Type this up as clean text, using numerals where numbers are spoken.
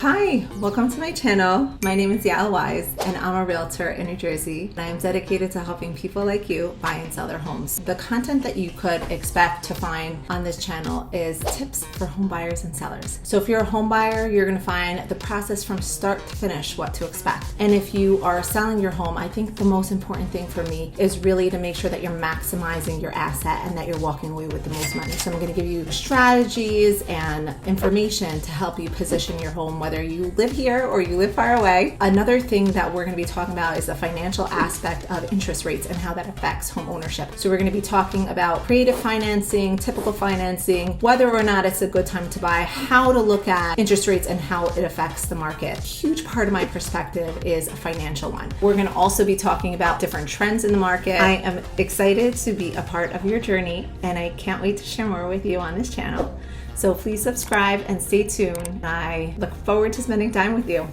Hi, welcome to my channel. My name is Yael and I'm a realtor in New Jersey. And I am dedicated to helping people like you buy and sell their homes. The content that you could expect to find on this channel is tips for home buyers and sellers. So if you're a home buyer, you're gonna find the process from start to finish, what to expect. And if you are selling your home, I think the most important thing for me is really to make sure that you're maximizing your asset and that you're walking away with the most money. So I'm gonna give you strategies and information to help you position your home, whether you live here or you live far away. Another thing that we're going to be talking about is the financial aspect of interest rates and how that affects home ownership. So we're going to be talking about creative financing, typical financing, whether or not it's a good time to buy, how to look at interest rates and how it affects the market. A huge part of my perspective is a financial one. We're going to also be talking about different trends in the market. I am excited to be a part of your journey and I can't wait to share more with you on this channel. So please subscribe and stay tuned. I look forward to spending time with you.